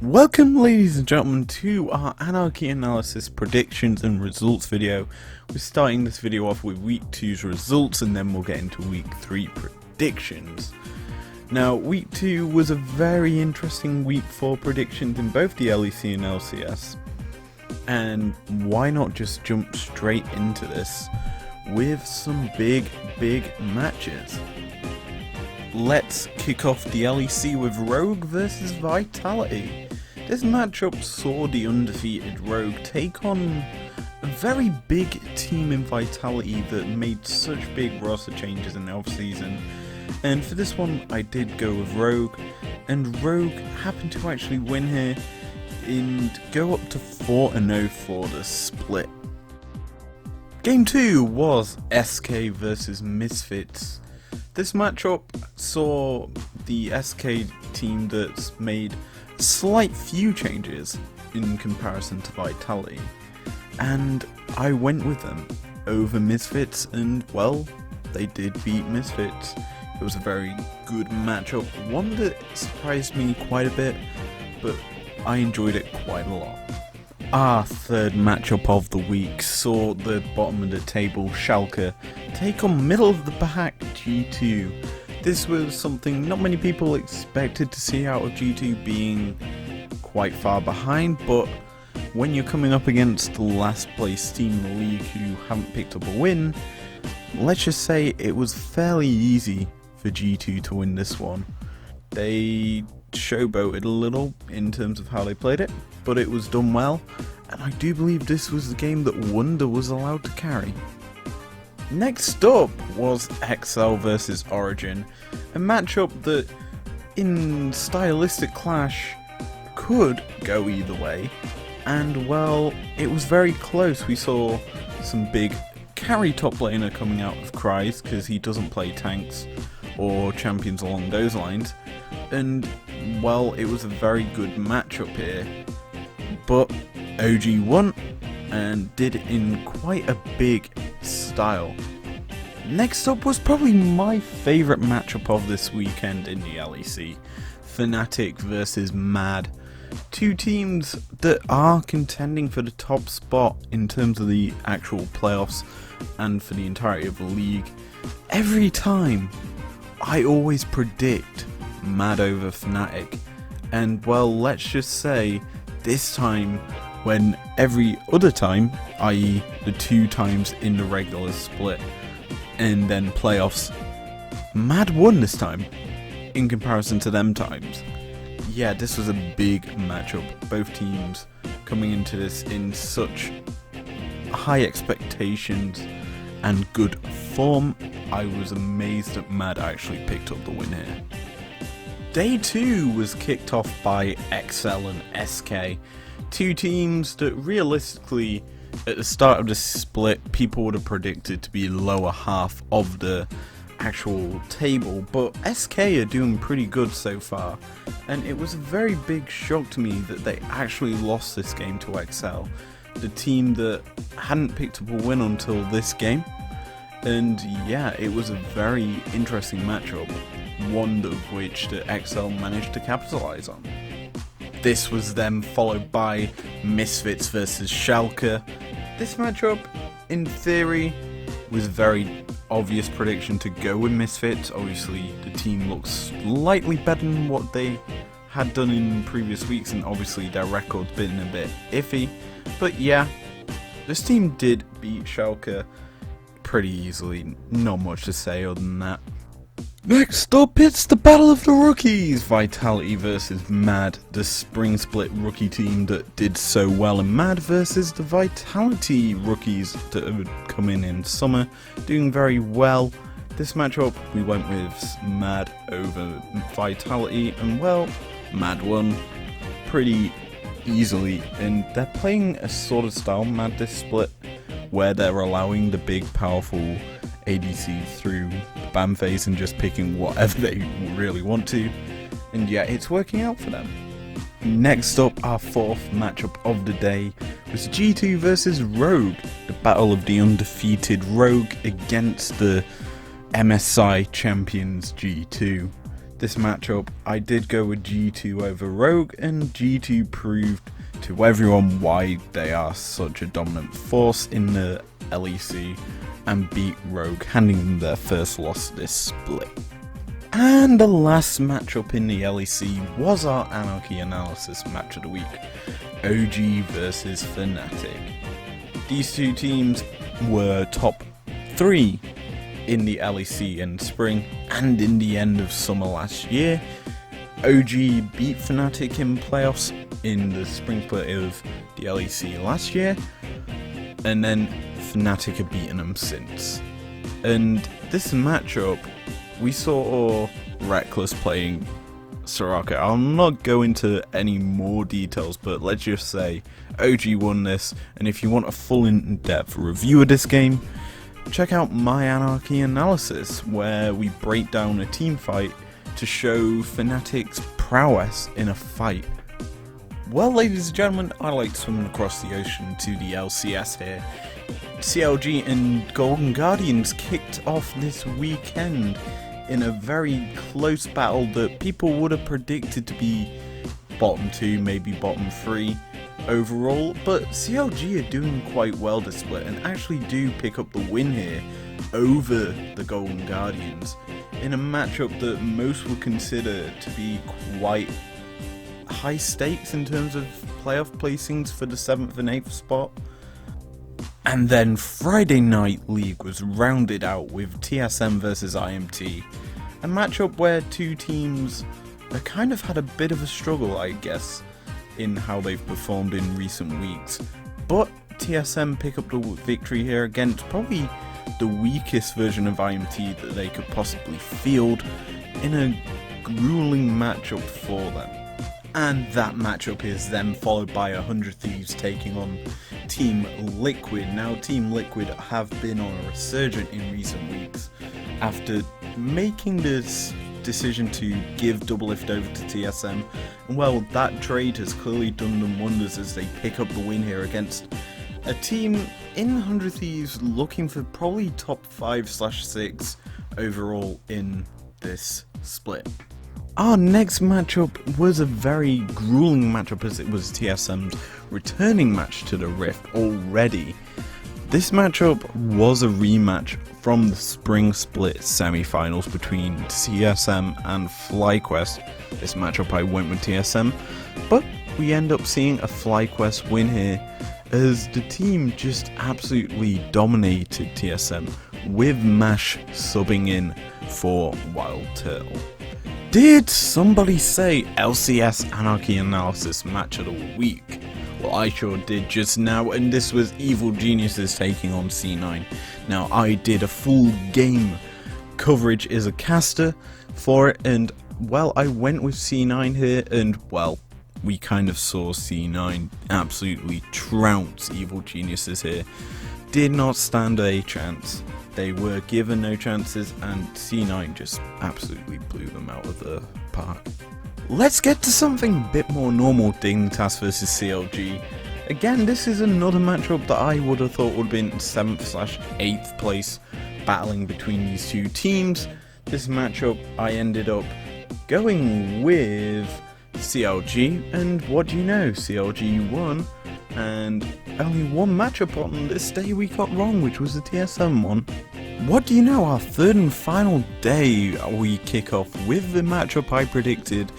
Welcome ladies and gentlemen to our Anarchy Analysis predictions and results video. We're starting this video off with week 2's results and then we'll get into week 3 predictions. Now week 2 was a very interesting week for predictions in both the LEC and LCS. And why not just jump straight into this with some big matches. Let's kick off the LEC with Rogue versus Vitality. This matchup saw the undefeated Rogue take on a very big team in Vitality that made such big roster changes in the off-season. And for this one I did go with Rogue, and Rogue happened to actually win here and go up to 4-0 for the split. Game 2 was SK versus Misfits. This matchup saw the SK team that's made slight few changes in comparison to Vitality, and I went with them over Misfits, and well, they did beat Misfits. It was a very good matchup, one that surprised me quite a bit, but I enjoyed it quite a lot. Our third matchup of the week saw the bottom of the table Schalke take on middle of the pack G2. This was something not many people expected to see out of G2, being quite far behind, but when you're coming up against the last place team in the league who haven't picked up a win, let's just say it was fairly easy for G2 to win this one. They showboated a little in terms of how they played it, but it was done well, and I do believe this was the game that Wonder was allowed to carry. Next up was XL versus Origin, a matchup that in stylistic clash could go either way, and well, it was very close. We saw some big carry top laner coming out of Cries because he doesn't play tanks or champions along those lines, and well, it was a very good matchup here, but OG won and did it in quite a big style. Next up was probably my favourite matchup of this weekend in the LEC, Fnatic versus Mad. Two teams that are contending for the top spot in terms of the actual playoffs and for the entirety of the league. Every time I always predict Mad over Fnatic, and well, let's just say this time, when every other time, i.e. the 2 times in the regular split and then playoffs, Mad won this time in comparison to them times. Yeah, this was a big matchup, both teams coming into this in such high expectations and good form. I was amazed that Mad actually picked up the win here. Day 2 was kicked off by XL and SK, two teams that realistically at the start of the split people would have predicted to be lower half of the actual table, but SK are doing pretty good so far, and it was a very big shock to me that they actually lost this game to XL, the team that hadn't picked up a win until this game. And yeah, it was a very interesting matchup, one of which the XL managed to capitalize on. This was then followed by Misfits versus Schalke. This matchup, in theory, was a very obvious prediction to go with Misfits. Obviously, the team looks slightly better than what they had done in previous weeks, and obviously their record's been a bit iffy. But yeah, this team did beat Schalke pretty easily, not much to say other than that. Next up, it's the Battle of the Rookies! Vitality versus Mad, the spring split rookie team that did so well in Mad versus the Vitality rookies that have come in summer, doing very well. This matchup, we went with Mad over Vitality, and well, Mad won pretty easily, and they're playing a sort of style, Mad, this split, where they're allowing the big, powerful ADC through the ban phase and just picking whatever they really want to, and yeah, it's working out for them. Next up, our fourth matchup of the day was G2 versus Rogue, the battle of the undefeated Rogue against the MSI champions G2. This matchup, I did go with G2 over Rogue, and G2 proved to everyone why they are such a dominant force in the LEC and beat Rogue, handing them their first loss this split. And the last matchup in the LEC was our Anarchy Analysis match of the week, OG versus Fnatic. These two teams were top 3 in the LEC in spring and in the end of summer last year. OG beat Fnatic in playoffs in the spring split of the LEC last year, and then Fnatic have beaten them since. And this matchup, we saw Reckless playing Soraka. I'll not go into any more details, but let's just say OG won this, and if you want a full in-depth review of this game, check out my Anarchy Analysis, where we break down a team fight to show Fnatic's prowess in a fight. Well, ladies and gentlemen, I like swimming across the ocean to the LCS here. CLG and Golden Guardians kicked off this weekend in a very close battle that people would have predicted to be bottom 2, maybe bottom 3 overall, but CLG are doing quite well this split and actually do pick up the win here over the Golden Guardians in a matchup that most would consider to be quite high stakes in terms of playoff placings for the 7th and 8th spot. And then Friday Night League was rounded out with TSM versus IMT, a matchup where two teams kind of had a bit of a struggle, I guess, in how they've performed in recent weeks. But TSM pick up the victory here against probably the weakest version of IMT that they could possibly field in a grueling matchup for them. And that matchup is then followed by 100 Thieves taking on Team Liquid. Now, Team Liquid have been on a resurgence in recent weeks after making this decision to give Doublelift over to TSM. And well, that trade has clearly done them wonders as they pick up the win here against a team in 100 Thieves looking for probably top 5/6 overall in this split. Our next matchup was a very grueling matchup as it was TSM's returning match to the Rift already. This matchup was a rematch from the spring split semi-finals between TSM and FlyQuest. This matchup I went with TSM, but we end up seeing a FlyQuest win here as the team just absolutely dominated TSM with Mash subbing in for Wild Turtle. Did somebody say LCS Anarchy Analysis match of the week? Well, I sure did just now, and this was Evil Geniuses taking on C9. Now, I did a full game coverage as a caster for it, and well, I went with C9 here, and well, we kind of saw C9 absolutely trounce Evil Geniuses here. Did not stand a chance. They were given no chances, and C9 just absolutely blew them out of the park. Let's get to something a bit more normal, Dignitas versus CLG. Again, this is another matchup that I would have thought would have been 7th/8th place, battling between these two teams. This matchup, I ended up going with CLG, and what do you know, CLG won, and only one matchup on this day we got wrong, which was the TSM one. What do you know, our third and final day we kick off with the matchup I predicted,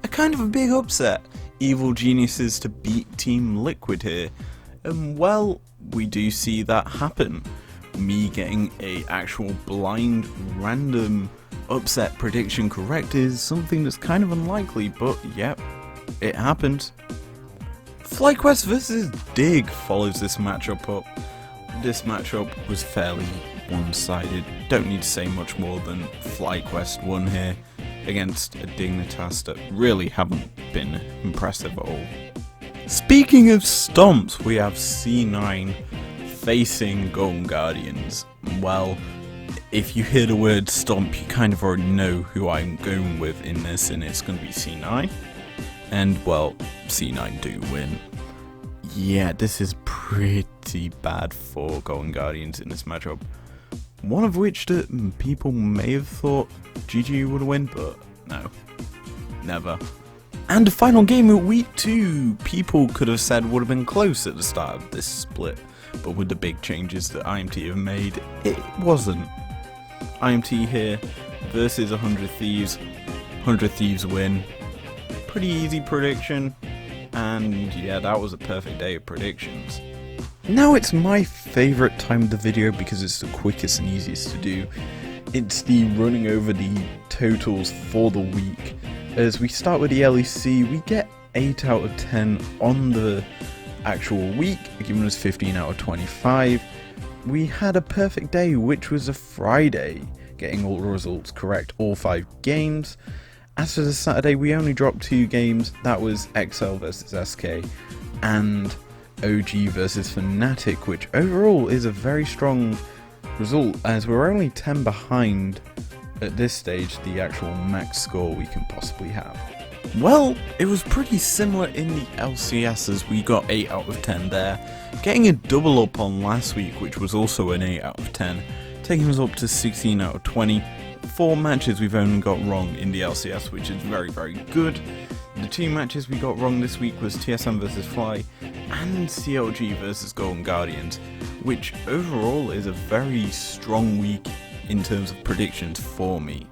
a kind of a big upset, Evil Geniuses to beat Team Liquid here, and well, we do see that happen. Me getting a actual blind random upset prediction correct is something that's kind of unlikely, but yep, it happened. FlyQuest versus Dig follows this matchup up. This matchup was fairly one-sided. Don't need to say much more than FlyQuest won here against a Dignitas that really haven't been impressive at all. Speaking of stomps, we have C9 facing Golden Guardians. Well, if you hear the word stomp, you kind of already know who I'm going with in this, and it's going to be C9. And well, C9 do win. Yeah, this is pretty bad for Golden Guardians in this matchup. One of which that people may have thought GG would win, but No. Never. And the final game of week 2, people could have said would have been close at the start of this split, but with the big changes that IMT have made, it wasn't. IMT here versus 100 Thieves. 100 Thieves win. Pretty easy prediction, and yeah, that was a perfect day of predictions. Now it's my favourite time of the video because it's the quickest and easiest to do. It's the running over the totals for the week. As we start with the LEC, we get 8 out of 10 on the actual week, giving us 15 out of 25. We had a perfect day, which was a Friday, getting all the results correct, all 5 games. As for the Saturday, we only dropped 2 games. That was XL versus SK and OG versus Fnatic, which overall is a very strong result, as we're only 10 behind at this stage the actual max score we can possibly have. Well, it was pretty similar in the LCS, as we got 8 out of 10 there, getting a double up on last week, which was also an 8 out of 10, taking us up to 16 out of 20. 4 matches we've only got wrong in the LCS, which is very, very good. The 2 matches we got wrong this week was TSM versus Fly and CLG versus Golden Guardians, which overall is a very strong week in terms of predictions for me.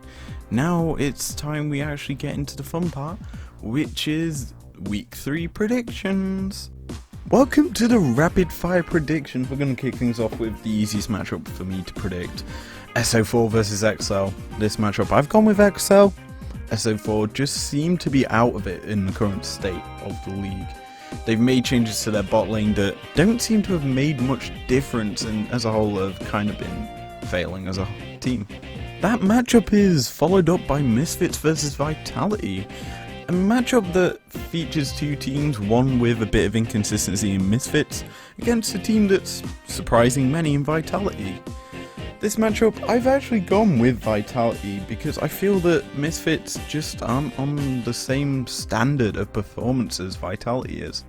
Now it's time we actually get into the fun part, which is week 3 predictions. Welcome to the rapid fire predictions. We're going to kick things off with the easiest matchup for me to predict. SO4 versus XL. This matchup I've gone with XL. SO4 just seem to be out of it in the current state of the league. They've made changes to their bot lane that don't seem to have made much difference, and as a whole have kind of been failing as a team. That matchup is followed up by Misfits versus Vitality. A matchup that features 2 teams, one with a bit of inconsistency in Misfits, against a team that's surprising many in Vitality. This matchup, I've actually gone with Vitality because I feel that Misfits just aren't on the same standard of performance as Vitality is.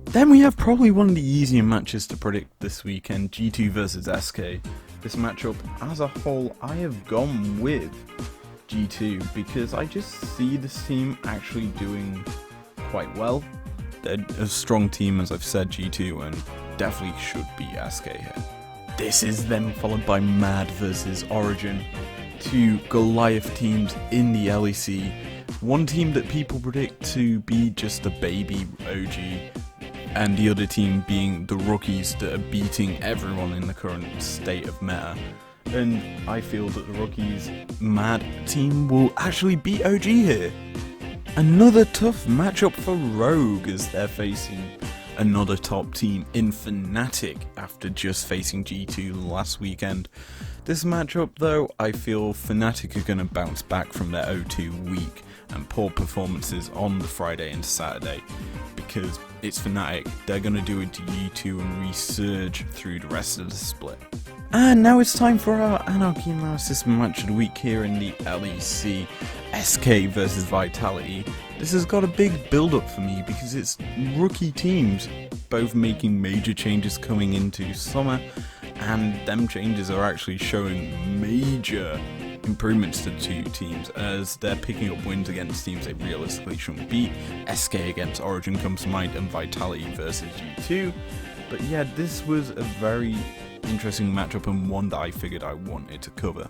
Then we have probably one of the easier matches to predict this weekend, G2 versus SK. This matchup, as a whole, I have gone with G2 because I just see this team actually doing quite well. They're a strong team, as I've said, G2, and definitely should beat SK here. This is then followed by Mad versus Origin, 2 Goliath teams in the LEC. One team that people predict to be just a baby OG, and the other team being the rookies that are beating everyone in the current state of meta. And I feel that the rookies Mad team will actually beat OG here. Another tough matchup for Rogue, as they're facing another top team in Fnatic after just facing G2 last weekend. This matchup though, I feel Fnatic are going to bounce back from their 0-2 week and poor performances on the Friday and Saturday, because it's Fnatic. They're going to do it to G2 and resurge through the rest of the split. And now it's time for our Anarchy Analysis match of the week here in the LEC. SK versus Vitality. This has got a big build up for me because it's rookie teams, both making major changes coming into summer, and them changes are actually showing major improvements to the 2 teams, as they're picking up wins against teams they realistically shouldn't beat. SK against Origin comes to mind, and Vitality versus G2. But yeah, this was a very interesting matchup and one that I figured I wanted to cover.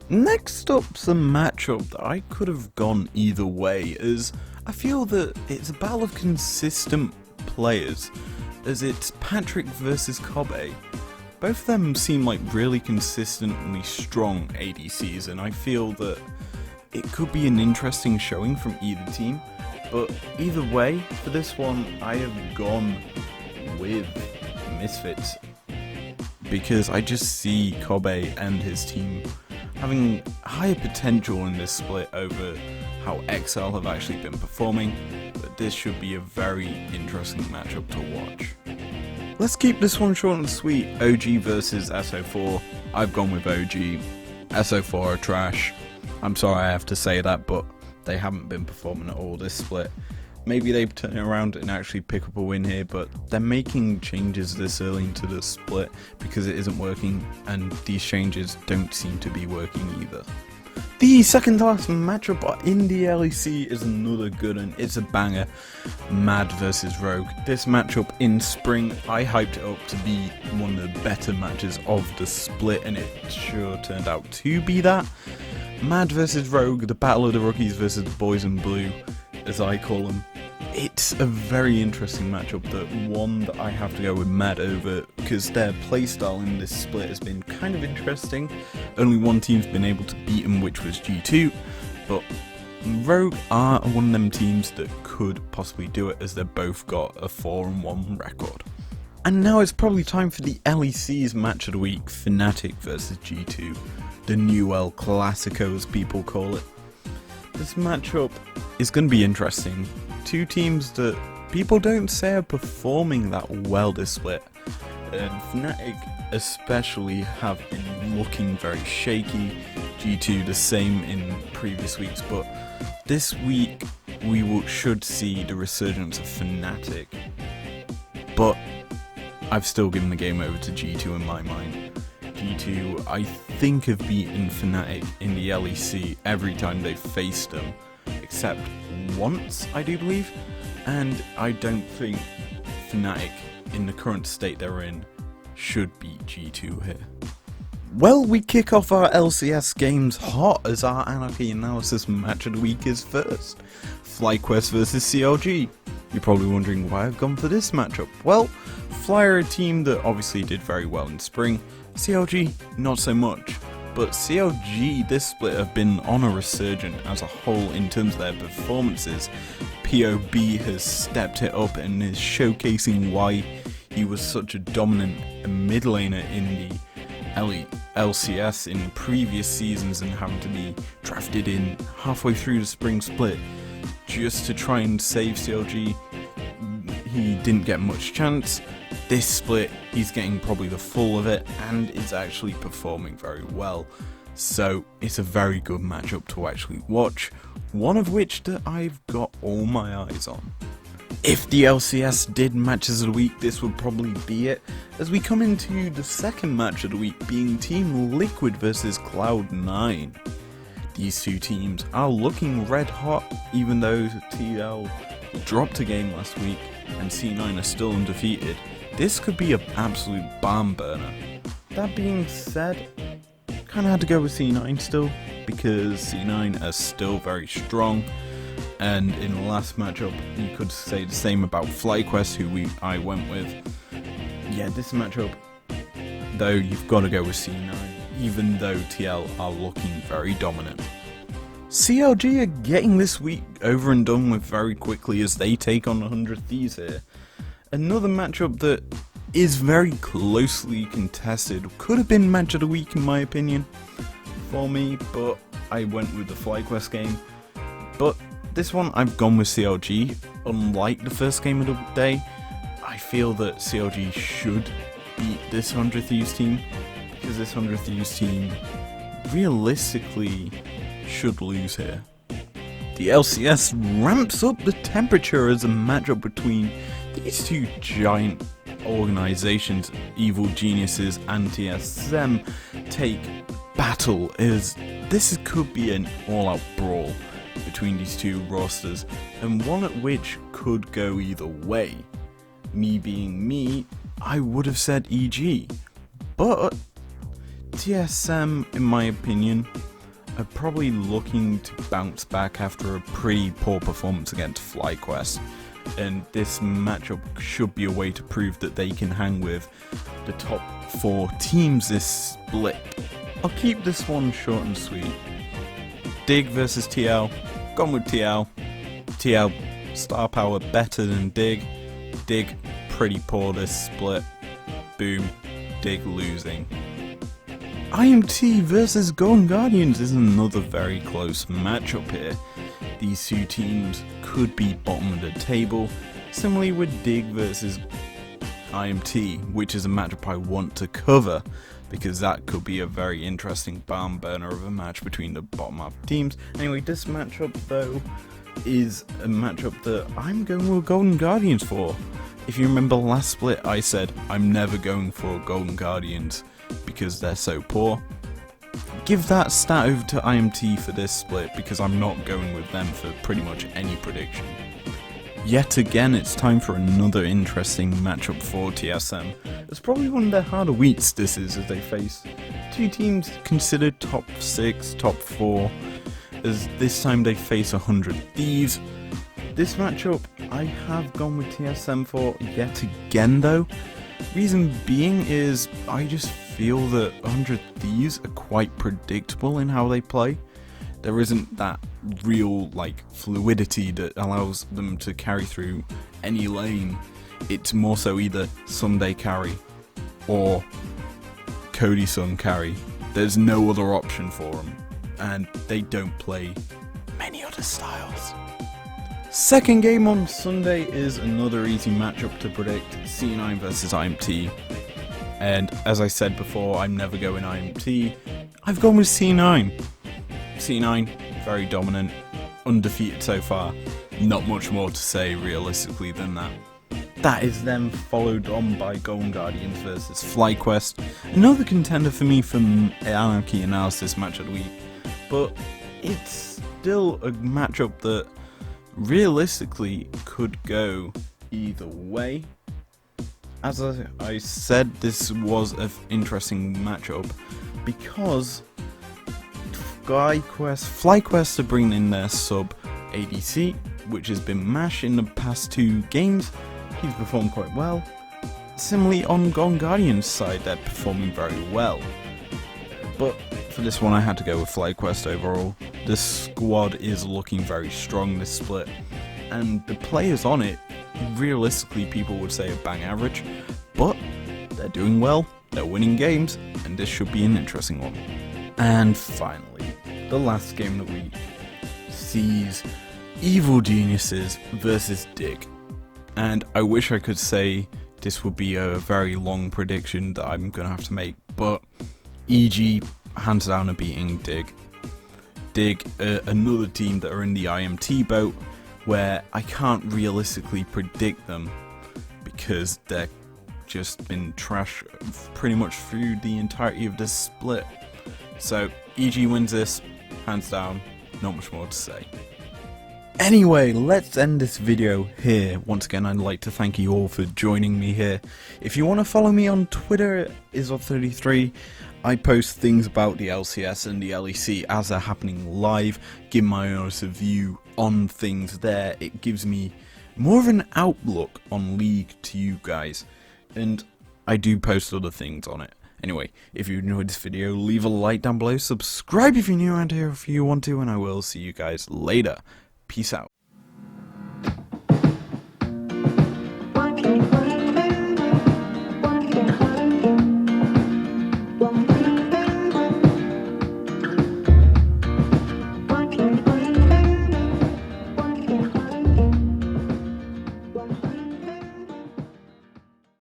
Next up's a matchup that I could have gone either way, as I feel that it's a battle of consistent players, as it's Patrick versus Kobe. Both of them seem like really consistently strong ADCs, and I feel that it could be an interesting showing from either team. But either way, for this one, I have gone with Misfits, because I just see Kobe and his team having higher potential in this split over how XL have actually been performing, but this should be a very interesting matchup to watch. Let's keep this one short and sweet. OG versus SO4. I've gone with OG. SO4 are trash. I'm sorry I have to say that, but they haven't been performing at all this split. Maybe they turn around and actually pick up a win here, but they're making changes this early into the split because it isn't working, and these changes don't seem to be working either. The second to last matchup in the LEC is another good one. It's a banger. Mad versus Rogue. This matchup in spring, I hyped it up to be one of the better matches of the split, and it sure turned out to be that. Mad versus Rogue, the battle of the rookies versus the boys in blue, as I call them. It's a very interesting matchup, one that I have to go with Mad over, because their playstyle in this split has been kind of interesting. Only one team's been able to beat them, which was G2, but Rogue are one of them teams that could possibly do it, as they've both got a 4-1 record. And now it's probably time for the LEC's match of the week, Fnatic versus G2, the new El Clasico as people call it. This matchup is going to be interesting. Two teams that people don't say are performing that well this split, and Fnatic especially have been looking very shaky. G2 the same in previous weeks, but this week we should see the resurgence of Fnatic, but I've still given the game over to G2 in my mind. G2 I think have beaten Fnatic in the LEC every time they've faced them, except once, I do believe, and I don't think Fnatic, in the current state they're in, should beat G2 here. Well, we kick off our LCS games hot, as our Anarchy Analysis match of the week is first. FlyQuest versus CLG. You're probably wondering why I've gone for this matchup. Well, Fly are a team that obviously did very well in spring, CLG not so much. But CLG this split have been on a resurgence as a whole in terms of their performances. POB has stepped it up and is showcasing why he was such a dominant mid laner in the LCS in previous seasons, and having to be drafted in halfway through the spring split just to try and save CLG. He didn't get much chance. This split, he's getting probably the full of it and is actually performing very well. So it's a very good matchup to actually watch, one of which that I've got all my eyes on. If the LCS did matches of the week, this would probably be it, as we come into the second match of the week, being Team Liquid versus Cloud9. These two teams are looking red hot, even though TL dropped a game last week and C9 are still undefeated. This could be an absolute barn burner. That being said, kind of had to go with C9 still, because C9 are still very strong, and in the last matchup you could say the same about FlyQuest, who I went with. Yeah, this matchup though, you've got to go with C9, even though TL are looking very dominant. CLG are getting this week over and done with very quickly as they take on 100 Thieves here. Another matchup that is very closely contested. Could have been match of the week in my opinion for me, but I went with the FlyQuest game. But this one I've gone with CLG. Unlike the first game of the day, I feel that CLG should beat this 100 Thieves team, because this 100 Thieves team realistically should lose here. The LCS ramps up the temperature as a matchup between these two giant organizations, Evil Geniuses and TSM, take battle, as this could be an all-out brawl between these two rosters, and one at which could go either way. Me being me, I would have said EG, but TSM, in my opinion, are probably looking to bounce back after a pretty poor performance against FlyQuest, and this matchup should be a way to prove that they can hang with the top 4 teams this split. I'll keep this one short and sweet. Dig versus TL, gone with TL. TL star power better than Dig. Dig pretty poor this split. Boom, Dig losing. IMT versus Golden Guardians is another very close matchup here. These two teams could be bottom of the table, similarly with Dig versus IMT, which is a matchup I want to cover, because that could be a very interesting barn burner of a match between the bottom half teams. Anyway, this matchup though is a matchup that I'm going with Golden Guardians for. If you remember last split, I said I'm never going for Golden Guardians because they're so poor. give that stat over to IMT for this split because I'm not going with them for pretty much any prediction. Yet again, it's time for another interesting matchup for TSM. It's probably one of their harder weeks this is, as they face two teams considered top 6, top 4, as this time they face 100 Thieves. This matchup, I have gone with TSM for yet again though. Reason being is, I just feel that 100 Thieves are quite predictable in how they play. There isn't that real fluidity that allows them to carry through any lane. It's more so either Sunday carry or Cody Sun carry. There's no other option for them, and they don't play many other styles. Second game on Sunday is another easy matchup to predict, C9 versus IMT. And as I said before, I'm never going IMT. I've gone with C9. C9, very dominant, undefeated so far. Not much more to say realistically than that. That is then followed on by Golden Guardians versus FlyQuest. Another contender for me from Anarchy Analysis match of the week. But it's still a matchup that realistically could go either way. As I said, this was an interesting matchup because FlyQuest are bringing in their sub ADC, which has been MASH in the past 2 games. He's performed quite well. Similarly on Golden Guardians side, they're performing very well. But for this one I had to go with FlyQuest overall. The squad is looking very strong this split, and the players on it, realistically people would say are bang average, but they're doing well, they're winning games, and this should be an interesting one. And finally, the last game of the week sees Evil Geniuses versus Dig. And I wish I could say this would be a very long prediction that I'm going to have to make, but EG hands down are beating Dig. Dig, another team that are in the IMT boat, where I can't realistically predict them because they're just been trash pretty much through the entirety of this split. So EG wins this, hands down, not much more to say. Anyway, let's end this video here. Once again, I'd like to thank you all for joining me here. If you want to follow me on Twitter, izlogic.business, I post things about the LCS and the LEC as they're happening live, give my honest view on things there. It gives me more of an outlook on League to you guys, and I do post other things on it. Anyway, if you enjoyed this video, leave a like down below, subscribe if you're new around here if you want to, and I will see you guys later. Peace out.